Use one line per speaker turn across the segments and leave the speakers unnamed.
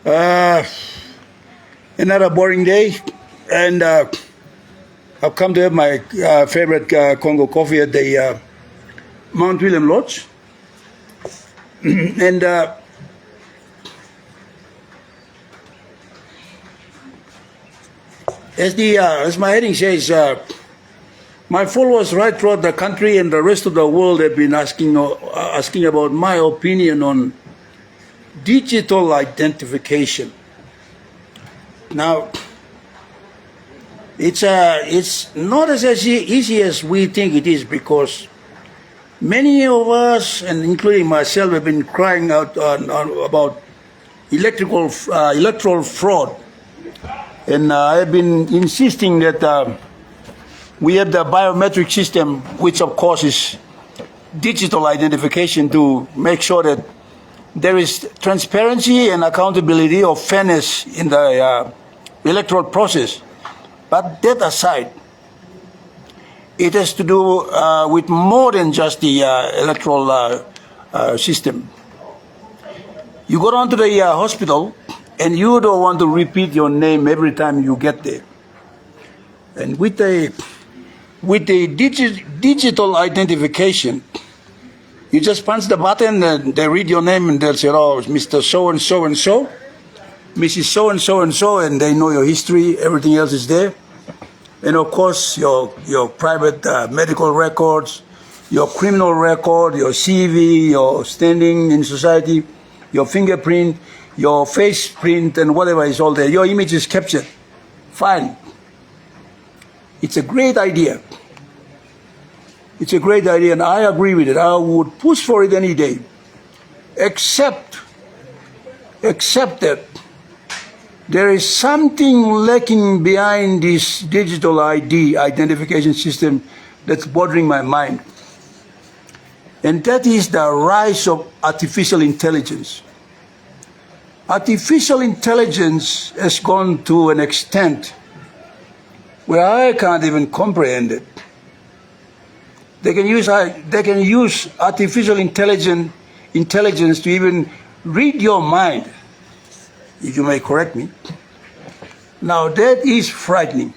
Uh, Another boring day, and I've come to have my favorite Congo coffee at the Mount William Lodge. And as my heading says, my followers right throughout the country and the rest of the world have been asking about my opinion on digital identification. Now, it's not as easy as we think it is, because many of us, and including myself, have been crying out about electoral fraud. And I have been insisting that we have the biometric system, which of course is digital identification, to make sure that there is transparency and accountability or fairness in the electoral process. But that aside, it has to do with more than just the electoral system. You go down to the hospital, and you don't want to repeat your name every time you get there. And with the digital identification, you just punch the button, and they read your name, and they'll say, "Oh, Mr. So and so and so, Mrs. So and so and so," and they know your history. Everything else is there, and of course your private medical records, your criminal record, your CV, your standing in society, your fingerprint, your face print, and whatever is all there. Your image is captured. Fine. It's a great idea. It's a great idea, and I agree with it. I would push for it any day, except that there is something lacking behind this digital ID identification system that's bothering my mind. And that is the rise of artificial intelligence. Artificial intelligence has gone to an extent where I can't even comprehend it. They can use artificial intelligence to even read your mind, if you may correct me. Now that is frightening.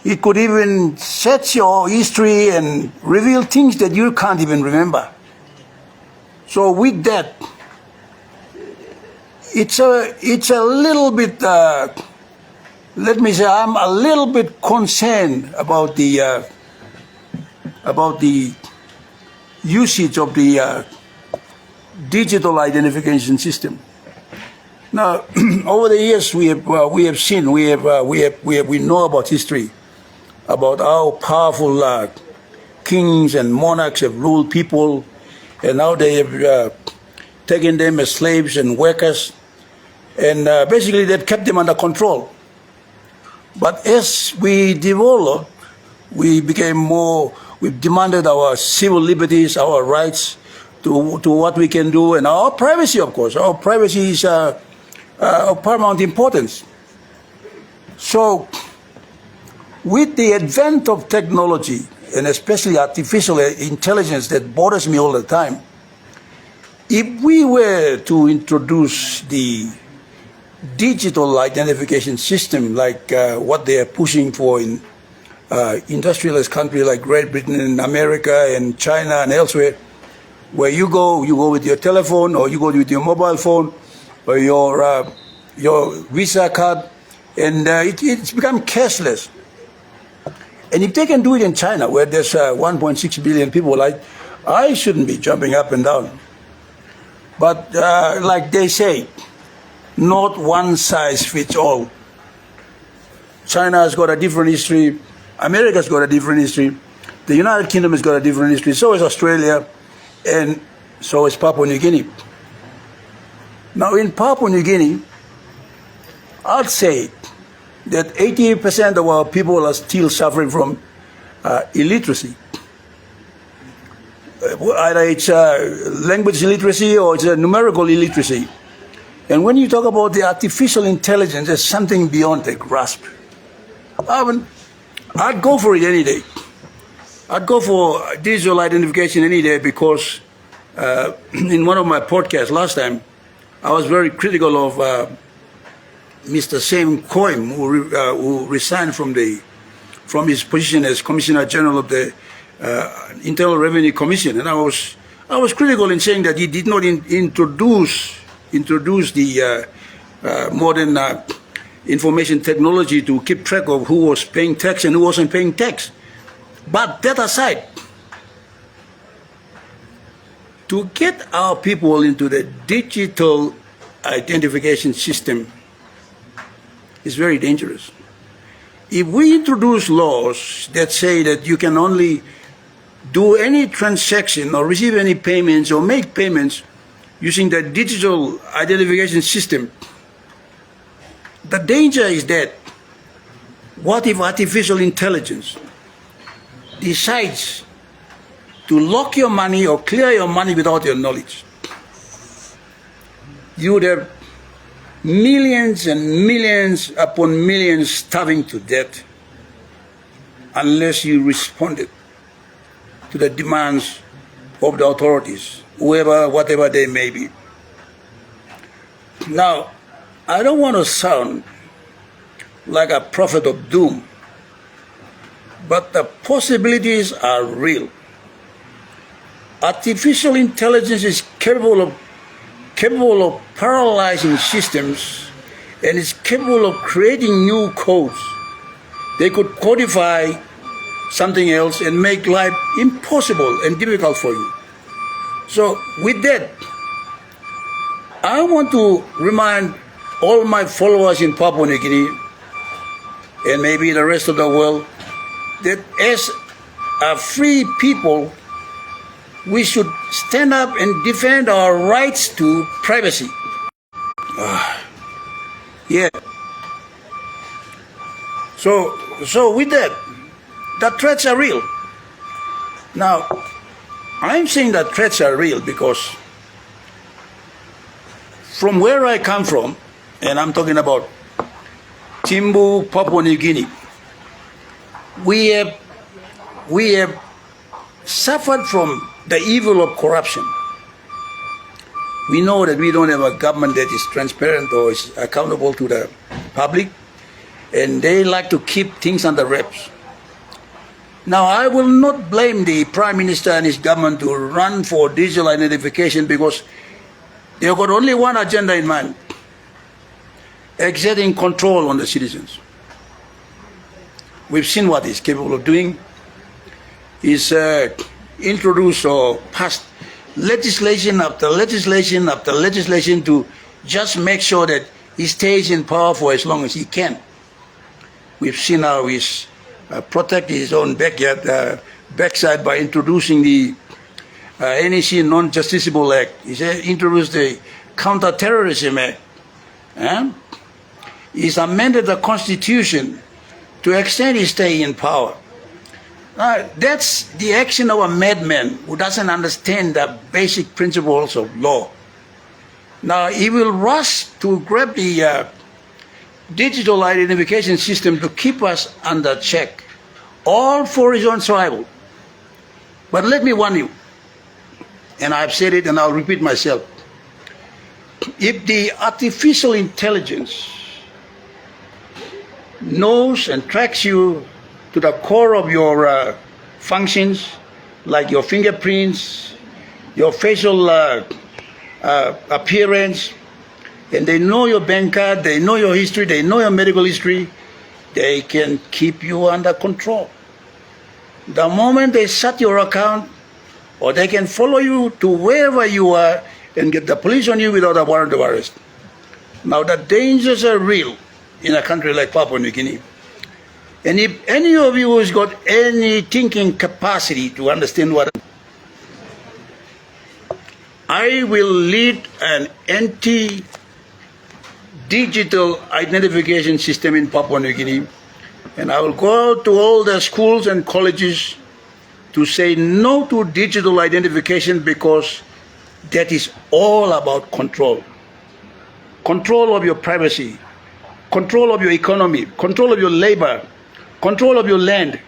It could even search your history and reveal things that you can't even remember. So with that, it's a little bit. Let me say, I'm a little bit concerned about the usage of the digital identification system. Now, over the years, we know about history, about how powerful kings and monarchs have ruled people, and how they have taken them as slaves and workers, and basically they've kept them under control. But as we developed, we demanded our civil liberties, our rights to what we can do, and our privacy, of course. Our privacy is of paramount importance. So, with the advent of technology, and especially artificial intelligence that bothers me all the time, if we were to introduce the digital identification system like what they are pushing for in industrialist countries like Great Britain and America and China and elsewhere, where you go with your telephone, or you go with your mobile phone, or your Visa card, and it's become cashless. And if they can do it in China, where there's 1.6 billion people, I shouldn't be jumping up and down. But like they say, not one size fits all. China's got a different history. America's got a different history. The United Kingdom has got a different history. So is Australia, and so is Papua New Guinea. Now, in Papua New Guinea, I'd say that 80% of our people are still suffering from illiteracy. Either it's language illiteracy or it's numerical illiteracy. And when you talk about the artificial intelligence, there's something beyond the grasp. I'd go for it any day. I'd go for digital identification any day because in one of my podcasts last time, I was very critical of Mr. Sam Coim, who resigned from his position as Commissioner General of the Internal Revenue Commission, and I was critical in saying that he did not introduce the modern information technology to keep track of who was paying tax and who wasn't paying tax. But that aside, to get our people into the digital identification system is very dangerous. If we introduce laws that say that you can only do any transaction or receive any payments or make payments using the digital identification system, the danger is that what if artificial intelligence decides to lock your money or clear your money without your knowledge? You would have millions and millions upon millions starving to death unless you responded to the demands of the authorities, whatever they may be. Now, I don't want to sound like a prophet of doom, but the possibilities are real. Artificial intelligence is capable of paralyzing systems, and is capable of creating new codes. They could codify something else and make life impossible and difficult for you. So with that, I want to remind all my followers in Papua New Guinea and maybe the rest of the world that as a free people, we should stand up and defend our rights to privacy. Yeah. So with that, the threats are real. Now, I'm saying that threats are real because from where I come from, and I'm talking about Timbu, Papua New Guinea, we have suffered from the evil of corruption. We know that we don't have a government that is transparent or is accountable to the public, and they like to keep things under wraps. Now, I will not blame the Prime Minister and his government to run for digital identification because they've got only one agenda in mind: exerting control on the citizens. We've seen what he's capable of doing. He's introduced or passed legislation after legislation after legislation to just make sure that he stays in power for as long as he can. We've seen how he's protected his own backside by introducing the NEC Non-Justiciable Act. He's introduced the Counter-Terrorism Act. He's amended the Constitution to extend his stay in power. That's the action of a madman who doesn't understand the basic principles of law. Now, he will rush to grab the digital identification system to keep us under check, all for his own survival. But let me warn you, and I've said it and I'll repeat myself, if the artificial intelligence knows and tracks you to the core of your functions, like your fingerprints, your facial appearance, and they know your bank card, they know your history, they know your medical history, they can keep you under control. The moment they shut your account, or they can follow you to wherever you are and get the police on you without a warrant of arrest. Now, the dangers are real in a country like Papua New Guinea. And if any of you has got any thinking capacity to understand what I will lead an anti-digital identification system in Papua New Guinea, and I will go to all the schools and colleges to say no to digital identification because that is all about control. Control of your privacy, control of your economy, control of your labor, control of your land,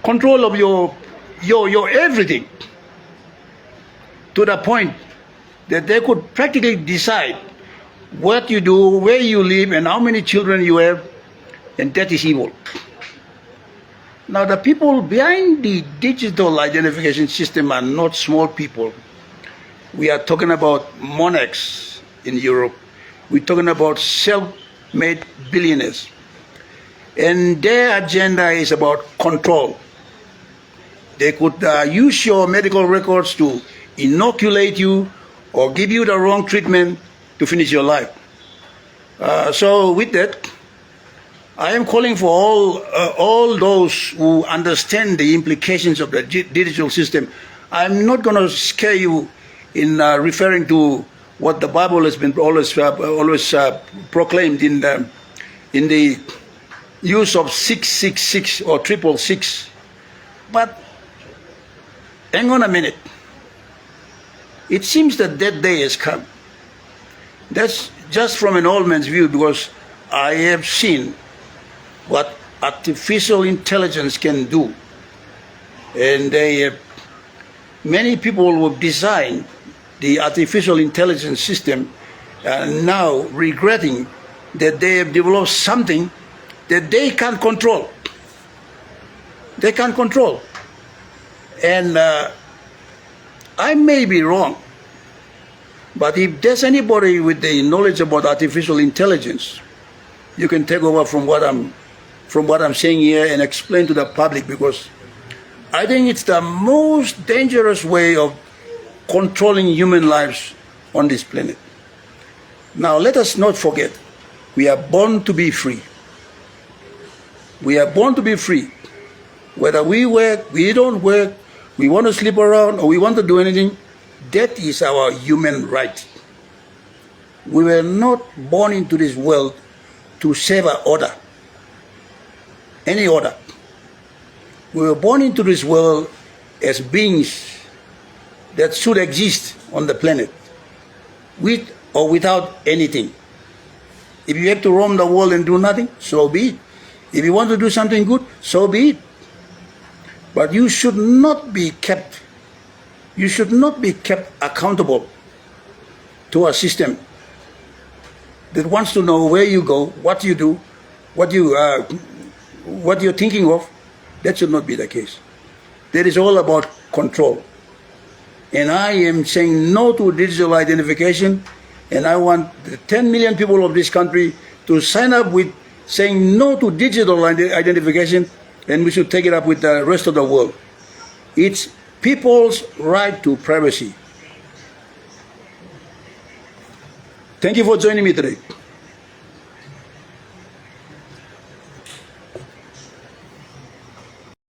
control of your your everything, to the point that they could practically decide what you do, where you live, and how many children you have, and that is evil. Now, the people behind the digital identification system are not small people. We are talking about monarchs in Europe. We're talking about self-made billionaires. And their agenda is about control. They could use your medical records to inoculate you or give you the wrong treatment to finish your life. So with that, I am calling for all those who understand the implications of the digital system. I'm not going to scare you in referring to what the Bible has been always proclaimed in the use of 666 or 666. But hang on a minute. It seems that day has come. That's just from an old man's view, because I have seen what artificial intelligence can do. And many people will design the artificial intelligence system now regretting that they have developed something that they can't control. They can't control. And I may be wrong, but if there's anybody with the knowledge about artificial intelligence, you can take over from what I'm saying here and explain to the public, because I think it's the most dangerous way of controlling human lives on this planet. Now, let us not forget, we are born to be free. We are born to be free. Whether we work, we don't work, we want to sleep around, or we want to do anything, that is our human right. We were not born into this world to serve an order, any order. We were born into this world as beings that should exist on the planet, with or without anything. If you have to roam the world and do nothing, so be it. If you want to do something good, so be it. But you should not be kept accountable to a system that wants to know where you go, what you do, what you're thinking of. That should not be the case. That is all about control. And I am saying no to digital identification, and I want the 10 million people of this country to sign up with saying no to digital identification, and we should take it up with the rest of the world. It's people's right to privacy. Thank you for joining me today.